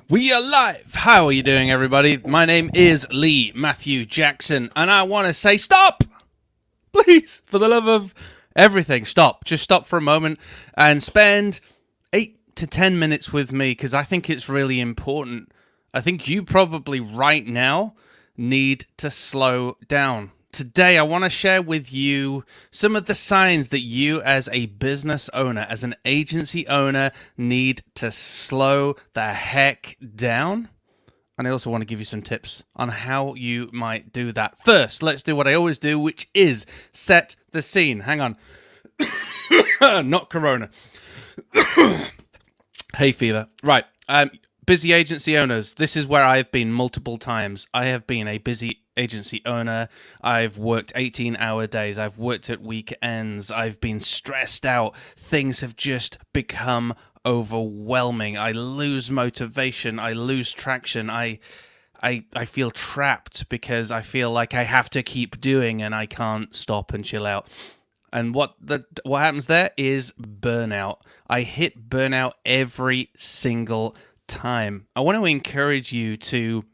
We are live. How are you doing, everybody? My name is Lee Matthew Jackson, and I want to say stop! Please, for the love of everything, stop. Just stop for a moment and spend 8 to 10 minutes with me, because I think it's really important. I think you probably right now need to slow down. Today, I want to share with you some of the signs that you as a business owner, as an agency owner, need to slow the heck down. And I also want to give you some tips on how you might do that. First, let's do what I always do, which is set the scene. Hang on. Not Corona. Hay fever. Right. Busy agency owners. This is where I've been multiple times. I have been a busy agency owner. I've worked 18-hour days. I've worked at weekends. I've been stressed out. Things have just become overwhelming. I lose motivation. I lose traction. I feel trapped because I feel like I have to keep doing and I can't stop and chill out. And what happens there is burnout. I hit burnout every single time. I want to encourage you to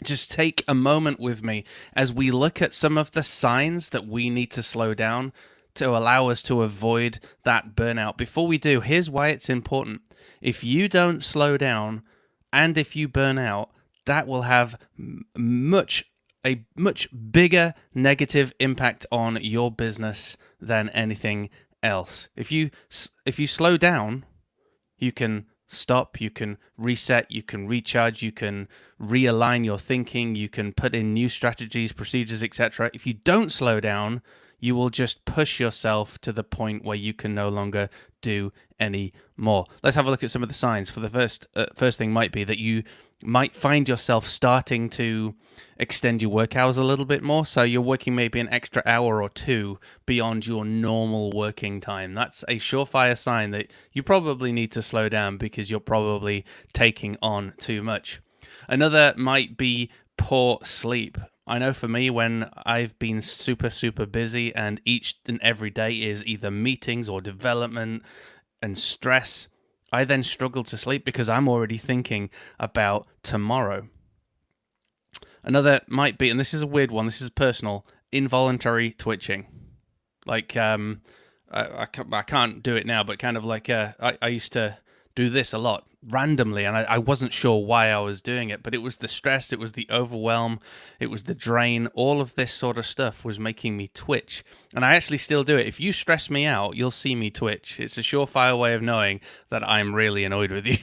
just take a moment with me as we look at some of the signs that we need to slow down to allow us to avoid that burnout. Before we do, here's why it's important. If you don't slow down and if you burn out, that will have a much bigger negative impact on your business than anything else. If you slow down, you can stop, you can reset, you can recharge, you can realign your thinking, you can put in new strategies, procedures, etc. If you don't slow down, you will just push yourself to the point where you can no longer do any more. Let's have a look at some of the signs. For the first thing might be that you might find yourself starting to extend your work hours a little bit more. So you're working maybe an extra hour or two beyond your normal working time. That's a surefire sign that you probably need to slow down because you're probably taking on too much. Another might be poor sleep. I know for me, when I've been super, super busy and each and every day is either meetings or development and stress, I then struggle to sleep because I'm already thinking about tomorrow. Another might be, and this is a weird one, this is personal, involuntary twitching. Like, I can't do it now, but kind of like I used to do this a lot randomly, and I wasn't sure why I was doing it, but it was the stress, it was the overwhelm, it was the drain. All of this sort of stuff was making me twitch, and I actually still do it. If you stress me out, you'll see me twitch. It's a surefire way of knowing that I'm really annoyed with you.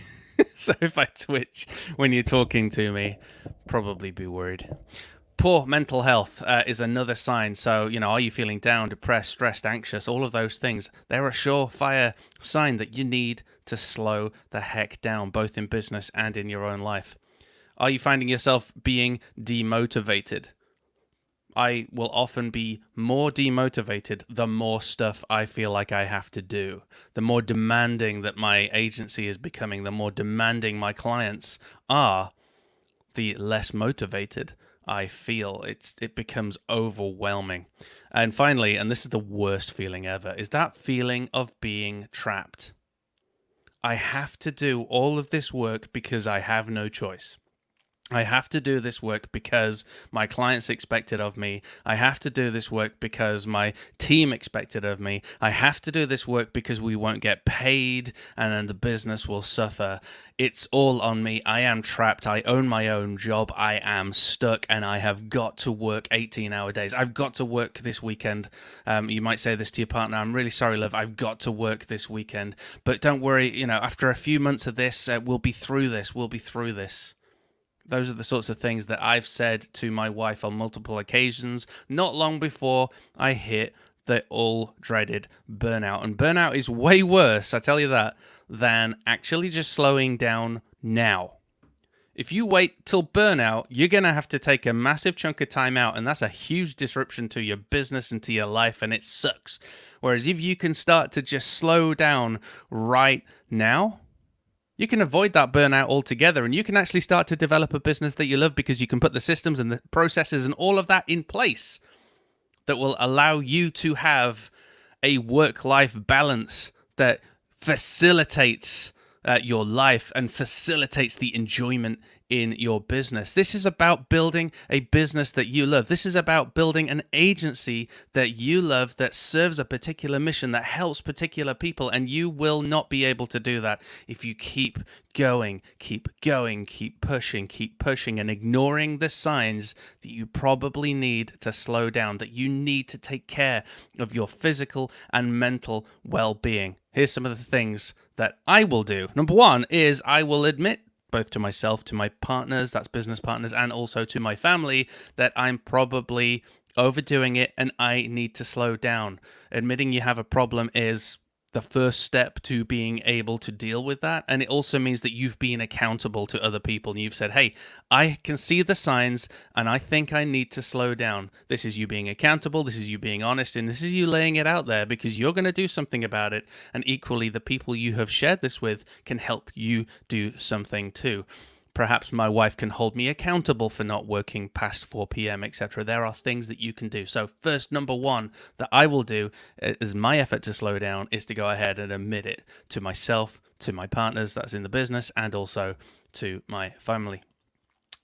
So if I twitch when you're talking to me, probably be worried. Poor mental health is another sign. So, are you feeling down, depressed, stressed, anxious? All of those things, they're a surefire sign that you need to slow the heck down, both in business and in your own life. Are you finding yourself being demotivated? I will often be more demotivated the more stuff I feel like I have to do. The more demanding that my agency is becoming, the more demanding my clients are, the less motivated I feel. It becomes overwhelming. And finally, and this is the worst feeling ever, is that feeling of being trapped. I have to do all of this work because I have no choice. I have to do this work because my clients expect it of me. I have to do this work because my team expect it of me. I have to do this work because we won't get paid and then the business will suffer. It's all on me. I am trapped. I own my own job. I am stuck and I have got to work 18-hour days. I've got to work this weekend. You might say this to your partner. I'm really sorry, love. I've got to work this weekend. But don't worry, after a few months of this, we'll be through this. We'll be through this. Those are the sorts of things that I've said to my wife on multiple occasions, not long before I hit the all-dreaded burnout. And burnout is way worse, I tell you that, than actually just slowing down now. If you wait till burnout, you're going to have to take a massive chunk of time out, and that's a huge disruption to your business and to your life, and it sucks. Whereas if you can start to just slow down right now, you can avoid that burnout altogether, and you can actually start to develop a business that you love because you can put the systems and the processes and all of that in place that will allow you to have a work-life balance that facilitates your life and facilitates the enjoyment in your business. This is about building a business that you love. This is about building an agency that you love, that serves a particular mission, that helps particular people. And you will not be able to do that if you keep going, keep pushing, and ignoring the signs that you probably need to slow down, that you need to take care of your physical and mental well-being. Here's some of the things that I will do. Number one is I will admit, both to myself, to my partners, that's business partners, and also to my family, that I'm probably overdoing it and I need to slow down. Admitting you have a problem is the first step to being able to deal with that. And it also means that you've been accountable to other people and you've said, hey, I can see the signs and I think I need to slow down. This is you being accountable. This is you being honest. And this is you laying it out there because you're going to do something about it. And equally, the people you have shared this with can help you do something too. Perhaps my wife can hold me accountable for not working past 4 p.m., etc. There are things that you can do. So first, number one that I will do as my effort to slow down is to go ahead and admit it to myself, to my partners, that's in the business, and also to my family.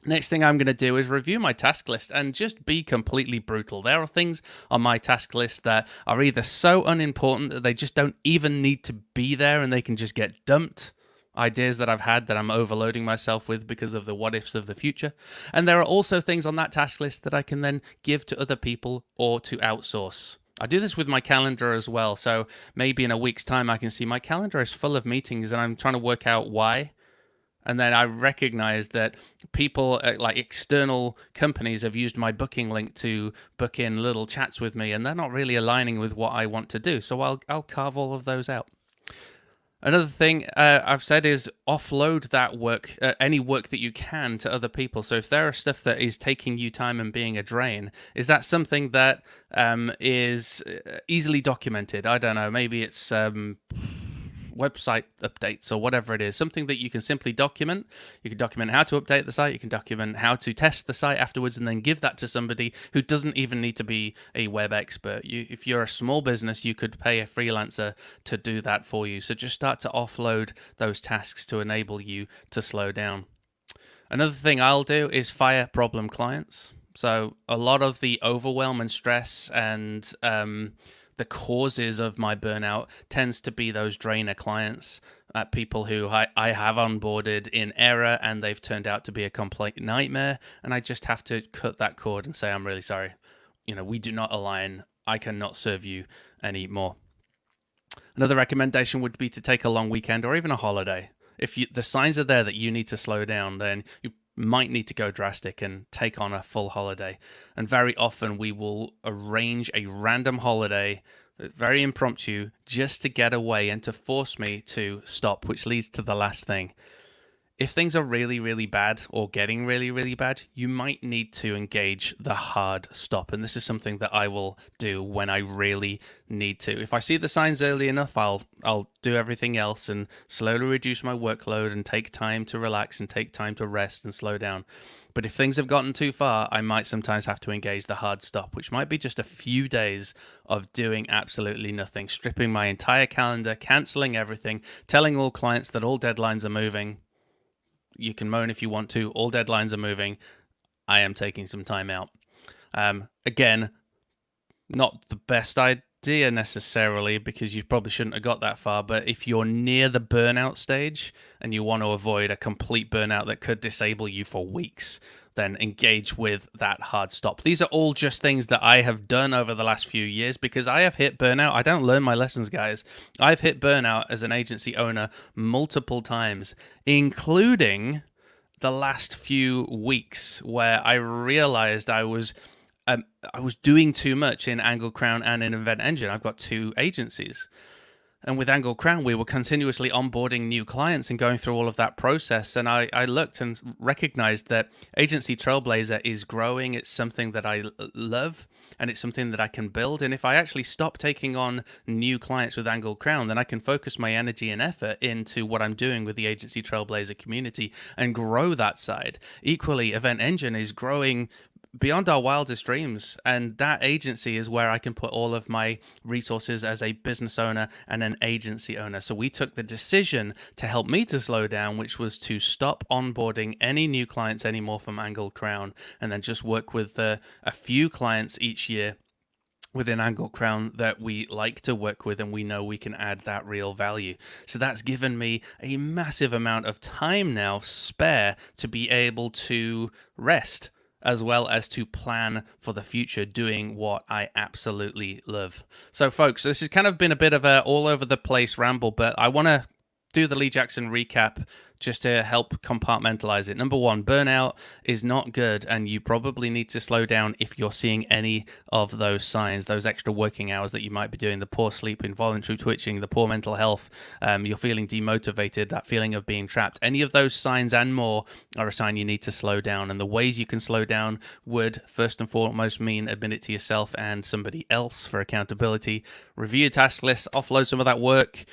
Next thing I'm going to do is review my task list and just be completely brutal. There are things on my task list that are either so unimportant that they just don't even need to be there and they can just get dumped. Ideas that I've had that I'm overloading myself with because of the what ifs of the future. And there are also things on that task list that I can then give to other people or to outsource. I do this with my calendar as well. So maybe in a week's time, I can see my calendar is full of meetings and I'm trying to work out why. And then I recognize that people like external companies have used my booking link to book in little chats with me, and they're not really aligning with what I want to do. So I'll carve all of those out. Another thing I've said is offload that work, any work that you can, to other people. So if there are stuff that is taking you time and being a drain, is that something that is easily documented? I don't know, maybe it's website updates or whatever it is, something that you can simply document. You can document how to update the site, you can document how to test the site afterwards, and then give that to somebody who doesn't even need to be a web expert. If you're a small business, you could pay a freelancer to do that for you. So just start to offload those tasks to enable you to slow down. Another thing I'll do is fire problem clients. So a lot of the overwhelm and stress and the causes of my burnout tends to be those drainer clients, people who I have onboarded in error and they've turned out to be a complete nightmare. And I just have to cut that cord and say, I'm really sorry. We do not align. I cannot serve you anymore. Another recommendation would be to take a long weekend or even a holiday. If the signs are there that you need to slow down, then you might need to go drastic and take on a full holiday. And very often we will arrange a random holiday, very impromptu, just to get away and to force me to stop, which leads to the last thing. If things are really, really bad or getting really, really bad, you might need to engage the hard stop. And this is something that I will do when I really need to. If I see the signs early enough, I'll do everything else and slowly reduce my workload and take time to relax and take time to rest and slow down. But if things have gotten too far, I might sometimes have to engage the hard stop, which might be just a few days of doing absolutely nothing, stripping my entire calendar, canceling everything, telling all clients that all deadlines are moving. You can moan if you want to. All deadlines are moving. I am taking some time out. Again, not the best idea necessarily because you probably shouldn't have got that far. But if you're near the burnout stage and you want to avoid a complete burnout that could disable you for weeks, then engage with that hard stop. These are all just things that I have done over the last few years because I have hit burnout. I don't learn my lessons, guys. I've hit burnout as an agency owner multiple times, including the last few weeks where I realized I was doing too much in Angle Crown and in Event Engine. I've got two agencies. And with Angle Crown, we were continuously onboarding new clients and going through all of that process. And I looked and recognized that Agency Trailblazer is growing. It's something that I love and it's something that I can build. And if I actually stop taking on new clients with Angle Crown, then I can focus my energy and effort into what I'm doing with the Agency Trailblazer community and grow that side. Equally, Event Engine is growing beyond our wildest dreams. And that agency is where I can put all of my resources as a business owner and an agency owner. So we took the decision to help me to slow down, which was to stop onboarding any new clients anymore from Angled Crown, and then just work with a few clients each year within Angled Crown that we like to work with and we know we can add that real value. So that's given me a massive amount of time now spare to be able to rest as well as to plan for the future doing what I absolutely love. So folks, this has kind of been a bit of a all over the place ramble, but I want to do the Lee Jackson recap just to help compartmentalize it. Number one, burnout is not good, and you probably need to slow down if you're seeing any of those signs, those extra working hours that you might be doing, the poor sleep, involuntary twitching, the poor mental health, you're feeling demotivated, that feeling of being trapped. Any of those signs and more are a sign you need to slow down. And the ways you can slow down would first and foremost mean admit it to yourself and somebody else for accountability. Review your task list, offload some of that work,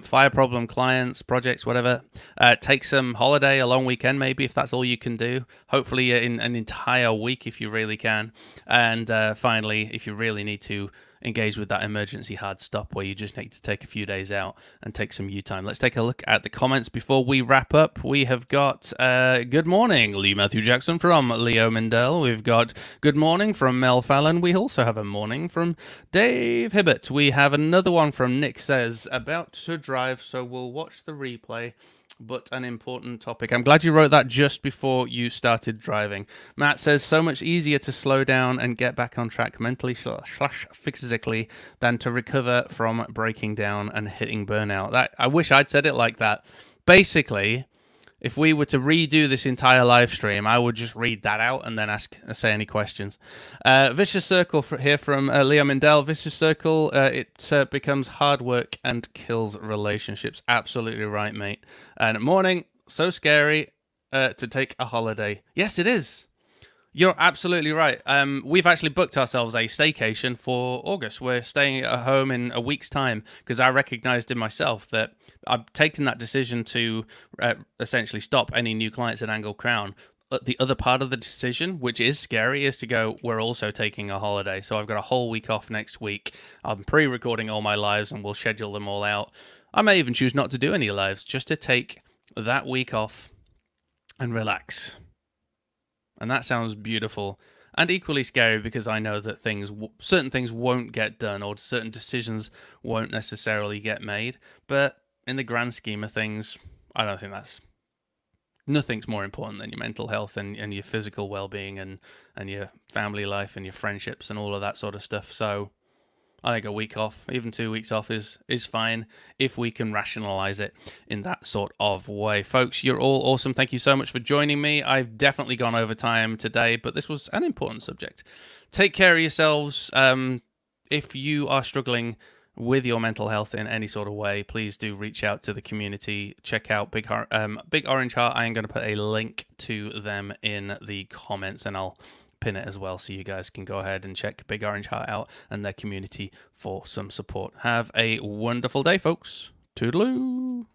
fire problem clients, projects, whatever. Take some holiday, a long weekend maybe, if that's all you can do. Hopefully in an entire week if you really can. And finally, if you really need to, engage with that emergency hard stop where you just need to take a few days out and take some you time. Let's take a look at the comments before we wrap up. We have got good morning, Lee Matthew Jackson from Leo Mindell. We've got good morning from Mel Fallon. We also have a morning from Dave Hibbert. We have another one from Nick says, about to drive, so we'll watch the replay. But an important topic. I'm glad you wrote that just before you started driving. Matt says, so much easier to slow down and get back on track mentally / physically than to recover from breaking down and hitting burnout. That I wish I'd said it like that. Basically, if we were to redo this entire live stream, I would just read that out and then say any questions. Vicious Circle here from Leo Mindell. Vicious Circle, it becomes hard work and kills relationships. Absolutely right, mate. And morning, so scary to take a holiday. Yes, it is. You're absolutely right. We've actually booked ourselves a staycation for August. We're staying at home in a week's time because I recognized in myself that I've taken that decision to essentially stop any new clients at Angled Crown. But the other part of the decision, which is scary, is to go, we're also taking a holiday. So I've got a whole week off next week. I'm pre-recording all my lives and we'll schedule them all out. I may even choose not to do any lives, just to take that week off and relax. And that sounds beautiful and equally scary because I know that certain things won't get done or certain decisions won't necessarily get made. But in the grand scheme of things, I don't think nothing's more important than your mental health and your physical well-being and your family life and your friendships and all of that sort of stuff. So I think a week off, even 2 weeks off is fine if we can rationalize it in that sort of way. Folks, you're all awesome. Thank you so much for joining me. I've definitely gone over time today, but this was an important subject. Take care of yourselves. If you are struggling with your mental health in any sort of way, please do reach out to the community. Check out Big Orange Heart. I am going to put a link to them in the comments, and I'll pin it as well so you guys can go ahead and check Big Orange Heart out and their community for some support. Have a wonderful day, folks. Toodaloo.